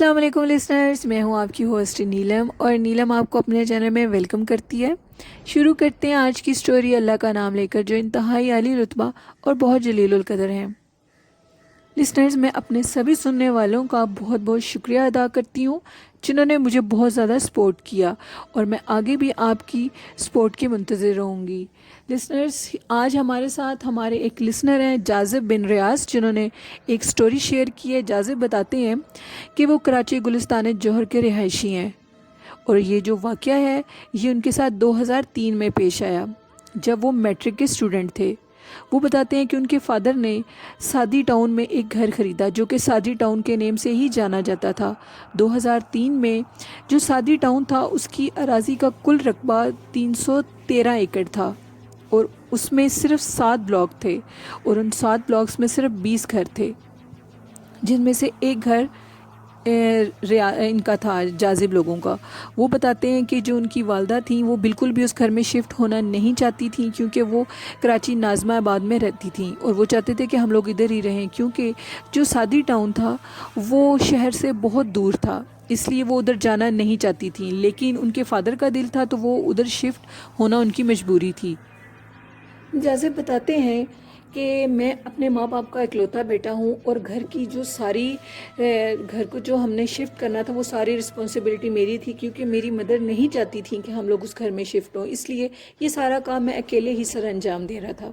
السلام علیکم لسنرز، میں ہوں آپ کی ہوسٹ نیلم، اور نیلم آپ کو اپنے چینل میں ویلکم کرتی ہے۔ شروع کرتے ہیں آج کی سٹوری اللہ کا نام لے کر، جو انتہائی عالی رتبہ اور بہت جلیل القدر ہے۔ لسنرز، میں اپنے سبھی سننے والوں کا بہت بہت شکریہ ادا کرتی ہوں جنہوں نے مجھے بہت زیادہ سپورٹ کیا، اور میں آگے بھی آپ کی سپورٹ کی منتظر رہوں گی۔ لسنرز، آج ہمارے ساتھ ہمارے ایک لسنر ہیں جاذب بن ریاض، جنہوں نے ایک سٹوری شیئر کی ہے۔ جاذب بتاتے ہیں کہ وہ کراچی گلستان جوہر کے رہائشی ہیں، اور یہ جو واقعہ ہے یہ ان کے ساتھ 2003 میں پیش آیا جب وہ میٹرک کے اسٹوڈنٹ تھے۔ وہ بتاتے ہیں کہ ان کے فادر نے سادی ٹاؤن میں ایک گھر خریدا، جو کہ سادی ٹاؤن کے نیم سے ہی جانا جاتا تھا۔ 2003 میں جو سادی ٹاؤن تھا اس کی اراضی کا کل رقبہ 313 ایکڑ تھا، اور اس میں صرف 7 بلاک تھے، اور ان 7 بلاکس میں صرف 20 گھر تھے، جن میں سے ایک گھر ان کا تھا، جاذب لوگوں کا۔ وہ بتاتے ہیں کہ جو ان کی والدہ تھیں وہ بالکل بھی اس گھر میں شفٹ ہونا نہیں چاہتی تھیں، کیونکہ وہ کراچی ناظمہ آباد میں رہتی تھیں، اور وہ چاہتے تھے کہ ہم لوگ ادھر ہی رہیں، کیونکہ جو سادی ٹاؤن تھا وہ شہر سے بہت دور تھا، اس لیے وہ ادھر جانا نہیں چاہتی تھیں۔ لیکن ان کے فادر کا دل تھا تو وہ ادھر شفٹ ہونا ان کی مجبوری تھی۔ جاذب بتاتے ہیں کہ میں اپنے ماں باپ کا اکلوتا بیٹا ہوں، اور گھر کی جو ساری گھر کو جو ہم نے شفٹ کرنا تھا وہ ساری رسپانسبلٹی میری تھی، کیونکہ میری مدر نہیں چاہتی تھی کہ ہم لوگ اس گھر میں شفٹ ہوں، اس لیے یہ سارا کام میں اکیلے ہی سر انجام دے رہا تھا۔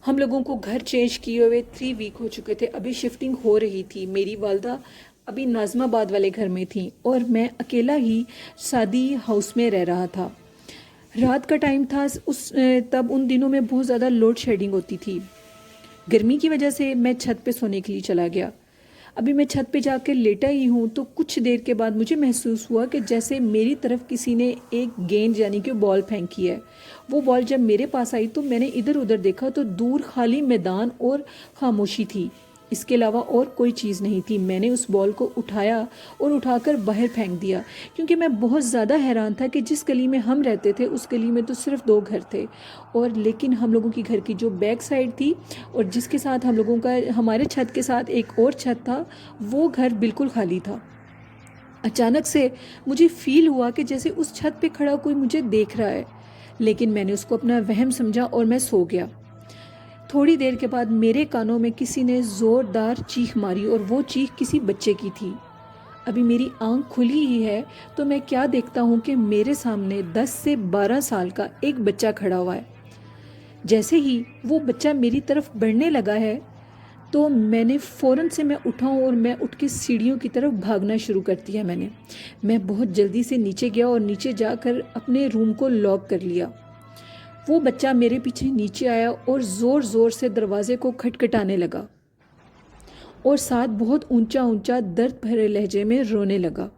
ہم لوگوں کو گھر چینج کیے ہوئے 3 ویک ہو چکے تھے، ابھی شفٹنگ ہو رہی تھی۔ میری والدہ ابھی ناظم آباد والے گھر میں تھیں، اور میں اکیلا ہی سادی ہاؤس میں رہ رہا تھا۔ رات کا ٹائم تھا، تب ان دنوں میں بہت زیادہ لوڈ شیڈنگ ہوتی تھی۔ گرمی کی وجہ سے میں چھت پہ سونے کے لیے چلا گیا۔ ابھی میں چھت پہ جا کے لیٹا ہی ہوں تو کچھ دیر کے بعد مجھے محسوس ہوا کہ جیسے میری طرف کسی نے ایک گیند یعنی کہ بال پھینکی ہے۔ وہ بال جب میرے پاس آئی تو میں نے ادھر ادھر دیکھا تو دور خالی میدان اور خاموشی تھی، اس کے علاوہ اور کوئی چیز نہیں تھی۔ میں نے اس بال کو اٹھایا اور اٹھا کر باہر پھینک دیا، کیونکہ میں بہت زیادہ حیران تھا کہ جس گلی میں ہم رہتے تھے اس گلی میں تو صرف 2 گھر تھے، اور لیکن ہم لوگوں کی گھر کی جو بیک سائڈ تھی اور جس کے ساتھ ہم لوگوں کا ہمارے چھت کے ساتھ ایک اور چھت تھا، وہ گھر بالکل خالی تھا۔ اچانک سے مجھے فیل ہوا کہ جیسے اس چھت پہ کھڑا کوئی مجھے دیکھ رہا ہے، لیکن میں نے اس کو اپنا وہم سمجھا اور میں سو گیا۔ تھوڑی دیر کے بعد میرے کانوں میں کسی نے زوردار چیخ ماری، اور وہ چیخ کسی بچے کی تھی۔ ابھی میری آنکھ کھلی ہی ہے تو میں کیا دیکھتا ہوں کہ میرے سامنے 10 سے 12 سال کا ایک بچہ کھڑا ہوا ہے۔ جیسے ہی وہ بچہ میری طرف بڑھنے لگا ہے تو میں نے فوراً سے میں اٹھا ہوں، اور میں اٹھ کے سیڑھیوں کی طرف بھاگنا شروع کر دیا۔ میں بہت جلدی سے نیچے گیا اور نیچے جا کر اپنے روم کو لاک کر لیا۔ وہ بچہ میرے پیچھے نیچے آیا اور زور زور سے دروازے کو کھٹکھٹانے لگا، اور ساتھ بہت اونچا اونچا درد بھرے لہجے میں رونے لگا۔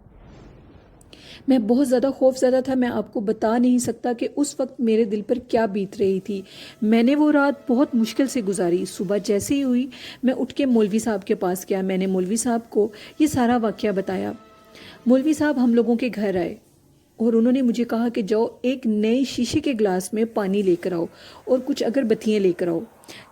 میں بہت زیادہ خوف زدہ تھا، میں آپ کو بتا نہیں سکتا کہ اس وقت میرے دل پر کیا بیت رہی تھی۔ میں نے وہ رات بہت مشکل سے گزاری۔ صبح جیسے ہی ہوئی میں اٹھ کے مولوی صاحب کے پاس گیا۔ میں نے مولوی صاحب کو یہ سارا واقعہ بتایا۔ مولوی صاحب ہم لوگوں کے گھر آئے، اور انہوں نے مجھے کہا کہ جاؤ ایک نئے شیشے کے گلاس میں پانی لے کر آؤ اور کچھ اگر بتیاں لے کر آؤ۔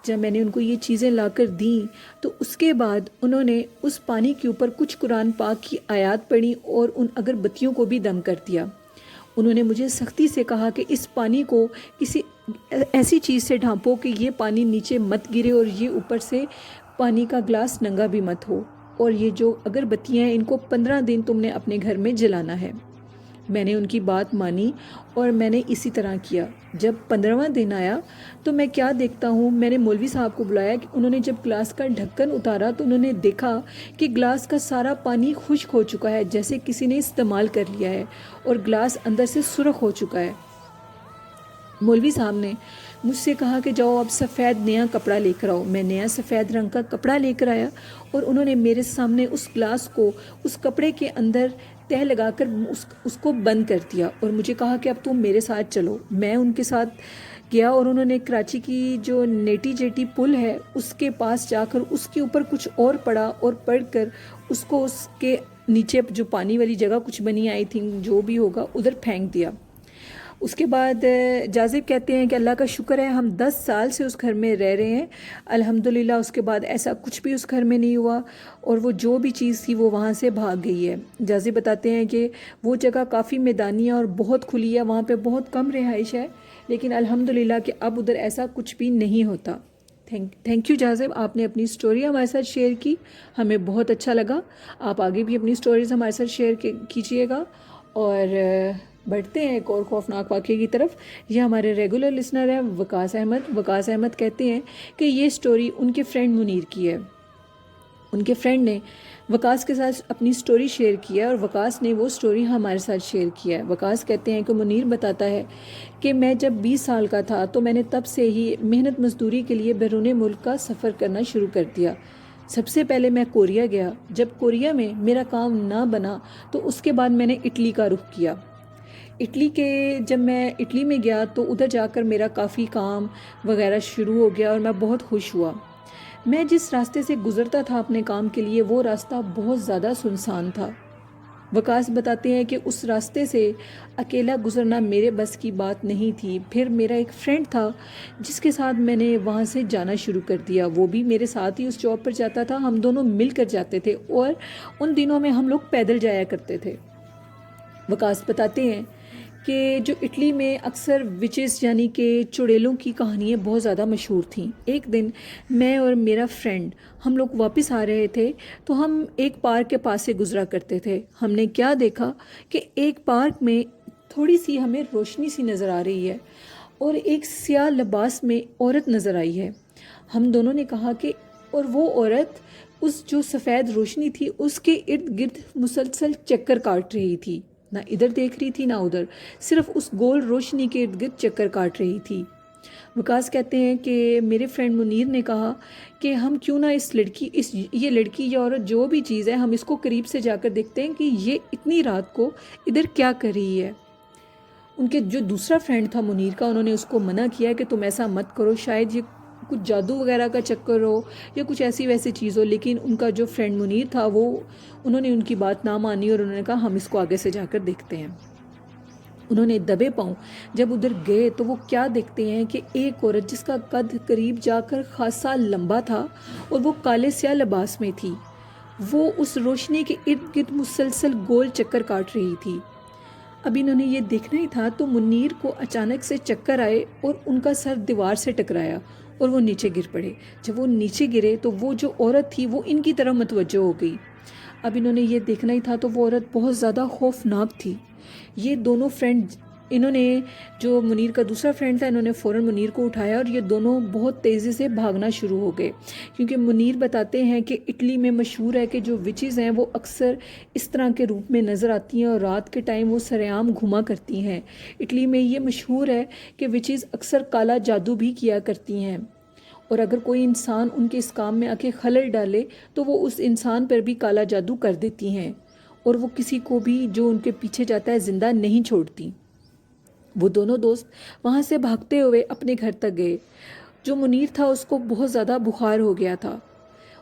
جب میں نے ان کو یہ چیزیں لا کر دیں تو اس کے بعد انہوں نے اس پانی کے اوپر کچھ قرآن پاک کی آیات پڑھی اور ان اگر بتیوں کو بھی دم کر دیا۔ انہوں نے مجھے سختی سے کہا کہ اس پانی کو کسی ایسی چیز سے ڈھانپو کہ یہ پانی نیچے مت گرے، اور یہ اوپر سے پانی کا گلاس ننگا بھی مت ہو، اور یہ جو اگر بتیاں ہیں ان کو 15 دن تم نے اپنے گھر میں جلانا ہے۔ میں نے ان کی بات مانی اور میں نے اسی طرح کیا۔ جب 15واں دن آیا تو میں کیا دیکھتا ہوں، میں نے مولوی صاحب کو بلایا کہ انہوں نے جب گلاس کا ڈھکن اتارا تو انہوں نے دیکھا کہ گلاس کا سارا پانی خشک ہو چکا ہے، جیسے کسی نے استعمال کر لیا ہے، اور گلاس اندر سے سرخ ہو چکا ہے۔ مولوی صاحب نے مجھ سے کہا کہ جاؤ اب سفید نیا کپڑا لے کر آؤ۔ میں نیا سفید رنگ کا کپڑا لے کر آیا، اور انہوں نے میرے سامنے اس گلاس کو اس کپڑے کے اندر تہ لگا کر اس کو بند کر دیا، اور مجھے کہا کہ اب تم میرے ساتھ چلو۔ میں ان کے ساتھ گیا، اور انہوں نے کراچی کی جو نیٹی جیٹی پل ہے اس کے پاس جا کر اس کے اوپر کچھ اور پڑھا، اور پڑھ کر اس کو اس کے نیچے جو پانی والی جگہ کچھ بنی آئی تھی جو بھی ہوگا ادھر پھینک دیا۔ اس کے بعد جاذب کہتے ہیں کہ اللہ کا شکر ہے ہم 10 سال سے اس گھر میں رہ رہے ہیں الحمدللہ. اس کے بعد ایسا کچھ بھی اس گھر میں نہیں ہوا اور وہ جو بھی چیز تھی وہ وہاں سے بھاگ گئی ہے. جاذب بتاتے ہیں کہ وہ جگہ کافی میدانی ہے اور بہت کھلی ہے, وہاں پہ بہت کم رہائش ہے, لیکن الحمدللہ کہ اب ادھر ایسا کچھ بھی نہیں ہوتا. تھینک یو جاذب, آپ نے اپنی سٹوری ہمارے ساتھ شیئر کی, ہمیں بہت اچھا لگا. آپ آگے بھی اپنی سٹوریز ہمارے ساتھ شیئر کیجیے گا. اور بڑھتے ہیں ایک اور خوفناک واقعے کی طرف. یہ ہمارے ریگولر لسنر ہیں وقاص احمد. وقاص احمد کہتے ہیں کہ یہ سٹوری ان کے فرینڈ منیر کی ہے. ان کے فرینڈ نے وقاص کے ساتھ اپنی سٹوری شیئر کی ہے اور وقاص نے وہ سٹوری ہمارے ساتھ شیئر کیا ہے. وقاص کہتے ہیں کہ منیر بتاتا ہے کہ میں جب 20 سال کا تھا تو میں نے تب سے ہی محنت مزدوری کے لیے بیرون ملک کا سفر کرنا شروع کر دیا. سب سے پہلے میں کوریا گیا. جب کوریا میں میرا کام نہ بنا تو اس کے بعد میں نے اٹلی کا رخ کیا. جب میں اٹلی میں گیا تو ادھر جا کر میرا کافی کام وغیرہ شروع ہو گیا اور میں بہت خوش ہوا. میں جس راستے سے گزرتا تھا اپنے کام کے لیے وہ راستہ بہت زیادہ سنسان تھا. وقاص بتاتے ہیں کہ اس راستے سے اکیلا گزرنا میرے بس کی بات نہیں تھی. پھر میرا ایک فرینڈ تھا جس کے ساتھ میں نے وہاں سے جانا شروع کر دیا. وہ بھی میرے ساتھ ہی اس جاب پر جاتا تھا. ہم دونوں مل کر جاتے تھے اور ان دنوں میں ہم لوگ پیدل جایا کرتے تھے. وقاص بتاتے ہیں کہ جو اٹلی میں اکثر وچز یعنی کہ چڑیلوں کی کہانیاں بہت زیادہ مشہور تھیں. ایک دن میں اور میرا فرینڈ ہم لوگ واپس آ رہے تھے تو ہم ایک پارک کے پاس سے گزرا کرتے تھے. ہم نے کیا دیکھا کہ ایک پارک میں تھوڑی سی ہمیں روشنی سی نظر آ رہی ہے اور ایک سیاہ لباس میں عورت نظر آئی ہے. ہم دونوں نے کہا کہ اور وہ عورت اس جو سفید روشنی تھی اس کے ارد گرد مسلسل چکر کاٹ رہی تھی. نہ ادھر دیکھ رہی تھی نہ ادھر, صرف اس گول روشنی کے ارد گرد چکر کاٹ رہی تھی. وقاص کہتے ہیں کہ میرے فرینڈ منیر نے کہا کہ ہم کیوں نہ یہ لڑکی یا عورت جو بھی چیز ہے ہم اس کو قریب سے جا کر دیکھتے ہیں کہ یہ اتنی رات کو ادھر کیا کر رہی ہے. ان کے جو دوسرا فرینڈ تھا منیر کا, انہوں نے اس کو منع کیا کہ تم ایسا مت کرو, شاید یہ کچھ جادو وغیرہ کا چکر ہو یا کچھ ایسی ویسی چیز ہو. لیکن ان کا جو فرینڈ منیر تھا انہوں نے ان کی بات نہ مانی اور انہوں نے کہا ہم اس کو آگے سے جا کر دیکھتے ہیں. انہوں نے دبے پاؤں جب ادھر گئے تو وہ کیا دیکھتے ہیں کہ ایک عورت جس کا قد قریب جا کر خاصا لمبا تھا اور وہ کالے سیاہ لباس میں تھی, وہ اس روشنی کے ارد گرد مسلسل گول چکر کاٹ رہی تھی. اب انہوں نے یہ دیکھنا ہی تھا تو منیر کو اچانک سے چکر آئے اور ان کا سر دیوار سے ٹکرایا اور وہ نیچے گر پڑے. جب وہ نیچے گرے تو وہ جو عورت تھی وہ ان کی طرف متوجہ ہو گئی. اب انہوں نے یہ دیکھنا ہی تھا تو وہ عورت بہت زیادہ خوفناک تھی. یہ دونوں فرینڈ, انہوں نے جو منیر کا دوسرا فرینڈ تھا, انہوں نے فوراً منیر کو اٹھایا اور یہ دونوں بہت تیزی سے بھاگنا شروع ہو گئے. کیونکہ منیر بتاتے ہیں کہ اٹلی میں مشہور ہے کہ جو وچز ہیں وہ اکثر اس طرح کے روپ میں نظر آتی ہیں اور رات کے ٹائم وہ سرعام گھوما کرتی ہیں. اٹلی میں یہ مشہور ہے کہ وچز اکثر کالا جادو بھی کیا کرتی ہیں اور اگر کوئی انسان ان کے اس کام میں آ کے خلل ڈالے تو وہ اس انسان پر بھی کالا جادو کر دیتی ہیں اور وہ کسی کو بھی جو ان کے پیچھے جاتا ہے زندہ نہیں چھوڑتی. وہ دونوں دوست وہاں سے بھاگتے ہوئے اپنے گھر تک گئے. جو منیر تھا اس کو بہت زیادہ بخار ہو گیا تھا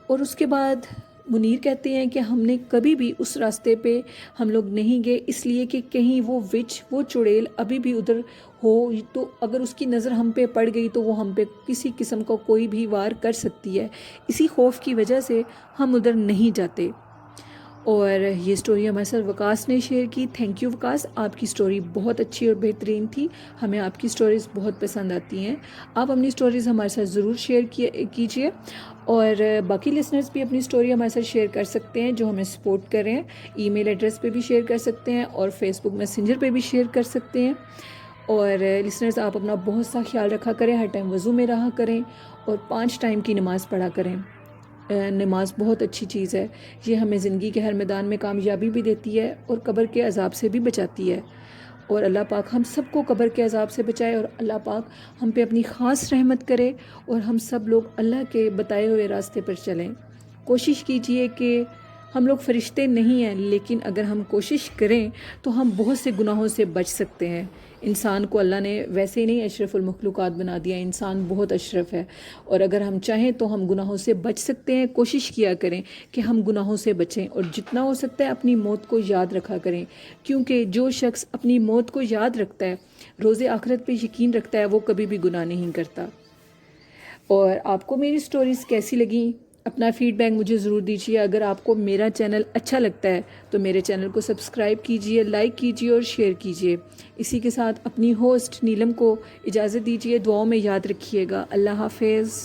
اور اس کے بعد منیر کہتے ہیں کہ ہم نے کبھی بھی اس راستے پہ ہم لوگ نہیں گئے, اس لیے کہ کہیں وہ وہ چڑیل ابھی بھی ادھر ہو تو اگر اس کی نظر ہم پہ پڑ گئی تو وہ ہم پہ کسی قسم کا کوئی بھی وار کر سکتی ہے. اسی خوف کی وجہ سے ہم ادھر نہیں جاتے. اور یہ سٹوری ہمارے ساتھ وقاص نے شیئر کی. تھینک یو وقاص, آپ کی سٹوری بہت اچھی اور بہترین تھی. ہمیں آپ کی سٹوریز بہت پسند آتی ہیں. آپ اپنی سٹوریز ہمارے ساتھ ضرور شیئر کیجیے اور باقی لسنرز بھی اپنی سٹوری ہمارے ساتھ شیئر کر سکتے ہیں جو ہمیں سپورٹ کر رہے ہیں. ای میل ایڈریس پہ بھی شیئر کر سکتے ہیں اور فیس بک میسنجر پہ بھی شیئر کر سکتے ہیں. اور لسنرز آپ اپنا بہت سا خیال رکھا کریں, ہر ٹائم وضو میں رہا کریں اور 5 ٹائم کی نماز پڑھا کریں. نماز بہت اچھی چیز ہے, یہ ہمیں زندگی کے ہر میدان میں کامیابی بھی دیتی ہے اور قبر کے عذاب سے بھی بچاتی ہے. اور اللہ پاک ہم سب کو قبر کے عذاب سے بچائے اور اللہ پاک ہم پہ اپنی خاص رحمت کرے اور ہم سب لوگ اللہ کے بتائے ہوئے راستے پر چلیں. کوشش کیجئے کہ ہم لوگ فرشتے نہیں ہیں، لیکن اگر ہم کوشش کریں تو ہم بہت سے گناہوں سے بچ سکتے ہیں۔ انسان کو اللہ نے ویسے ہی نہیں اشرف المخلوقات بنا دیا، انسان بہت اشرف ہے، اور اگر ہم چاہیں تو ہم گناہوں سے بچ سکتے ہیں۔ کوشش کیا کریں کہ ہم گناہوں سے بچیں، اور جتنا ہو سکتا ہے اپنی موت کو یاد رکھا کریں، کیونکہ جو شخص اپنی موت کو یاد رکھتا ہے، روز آخرت پہ یقین رکھتا ہے، وہ کبھی بھی گناہ نہیں کرتا۔ اور آپ کو میری سٹوریز کیسی لگیں؟ اپنا فیڈ بیک مجھے ضرور دیجیے۔ اگر آپ کو میرا چینل اچھا لگتا ہے تو میرے چینل کو سبسکرائب کیجیے، لائک کیجیے اور شیئر کیجیے۔ اسی کے ساتھ اپنی ہوسٹ نیلم کو اجازت دیجیے، دعاؤں میں یاد رکھیے گا۔ اللہ حافظ۔